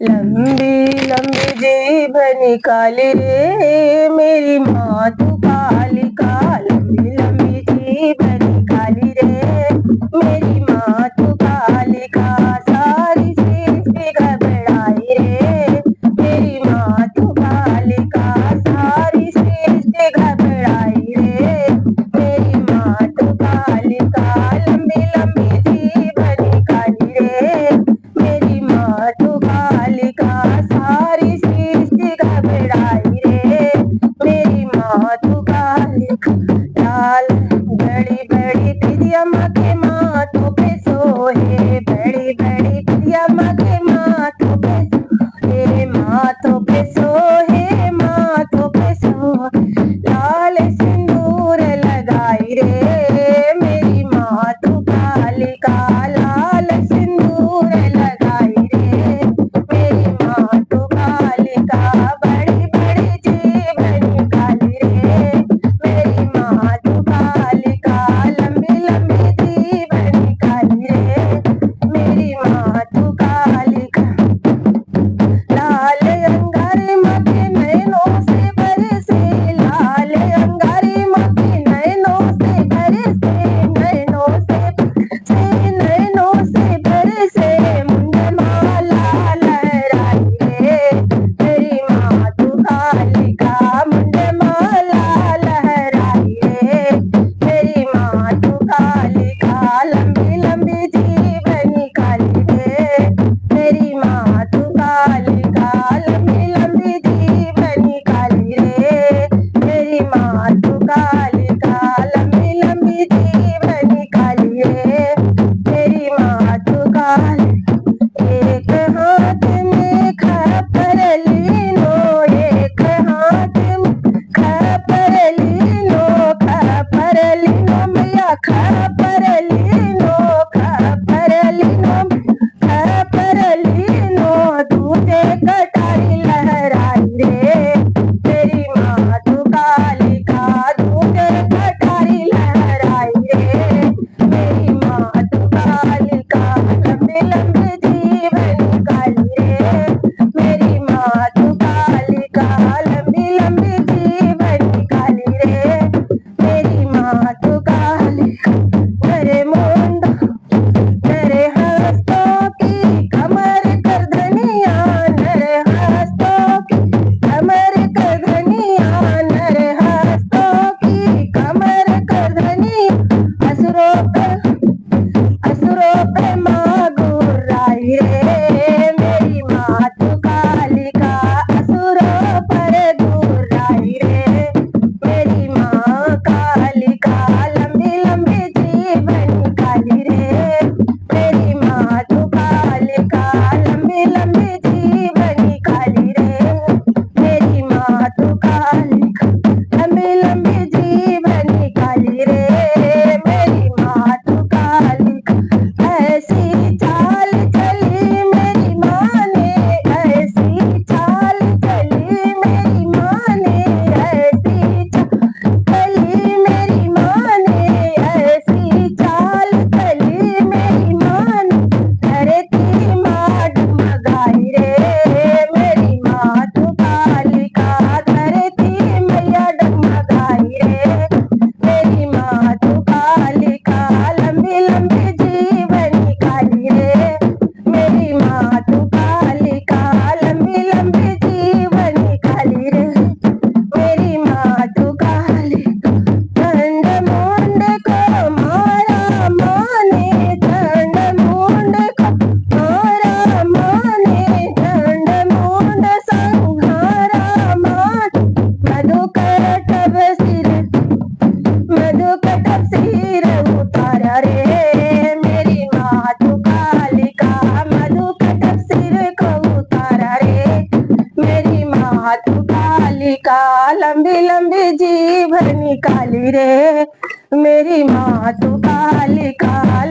लंबी लंबी जीभ निकाली रे मेरी माँ तू कालिका। लंबी लंबी जीभ निकाली रे मेरी माँ तू कालिका। सारी सृष्टि घबराई रे मेरी माँ तू कालिका। सारी सृष्टि घबराई रे मेरी माँ तू कालिका। लंबी लंबी जीभ निकाली रे मेरी माँ तू कालिका। सारी सृष्टि घबराई रे मेरी माँ तू कालिका। लाल बड़ी बड़ी बिटिया माँ के माथों पे सोहे। बड़ी बड़ी बिटिया माँ के माथों पे सोहे। माथों पे सोहे माथों पे सोहे। लाल सिंदूर लगाई रे मेरी माँ तू कालिका। लाल सिंदूर लगाई रे मेरी माँ तू कालिका। बड़ी बड़ी जीभ निकाली रे मेरी माँ तू कालिका। लंबी लंबी जीभ निकाली रे मेरी माँ तू कालिका। लाल अंगारे माँ के नैनों से बरसे। लाल अंगारे माँ के नैनों से बरसे। नैनों से बरसे मुंडमाला लहराई रे मेरी माँ तू कालिका। मुंडमाला लहराई रे मेरी माँ तू कालिका। लंबी लंबी जीभ निकाली रे मेरी माँ तू कालिका। लंबी लंबी जीभ निकाली रे मेरी माँ तू कालिका। लंबी लंबी जीभ निकाली रे मेरी माँ तू कालिका। एक हाथ में खपर लीनो। एक हाथ में खपर लीनो। खपर लीनो मैया खपर लीनो। खपर लीनो खपर लीनो। दूधे कटारी लहराई रे मेरी माँ तू कालिका। दूधे कटारी लहराई रे मेरी माँ तू कालिका। लंबी लंबी जीभ निकाली रे मेरी माँ तू कालिका। लंबी लंबी जीभ निकाली रे मेरी माँ तू कालिका। तेरे मुंड तेरे हंसों की कमर कर धनिया। नरे हंसों की कमर कर धनिया। नरे हंसों की कमर कर धनिया। असुरों पे माँ गुर्राई रे मेरी माँ तू कालिका। असुरों पर गुर्राई रे मेरी माँ कालिका। लंबी लंबी जीभ निकाली रे मेरी माँ तू कालिका। लंबी लंबी जीभ निकाली रे मेरी माँ तू कालिका। लंबी लंबी जीभ निकाली रे मेरी माँ तू कालिका। ऐसी चाल चली मेरी माँ ने। ऐसी चाल चली मेरी माँ ने। ऐसी चली मेरी माँ ने। ऐसी चाल चली मेरी माँ ने। धरती माँ डगमगाई रे मेरी माँ तू कालिका। धरती मैया डगमगाई रे मेरी माँ तू कालिका। लंबी लंबी जीभ निकाली रे मेरी माँ तू कालिका। लंबी लंबी जीभ निकाली रे मेरी माँ तू कालिका। चंड मुंड को मारा माँ ने। चंड मुंड को मारा माँ ने। चंड मुंड संहारा माँ ने। मधुकटभ सिर उतारा रे मेरी माँ तू कालिका। मधुकटभ सिर को उतारा रे मेरी माँ तू कालिका। लंबी लंबी जीभ निकाली रे मेरी माँ तू कालिका।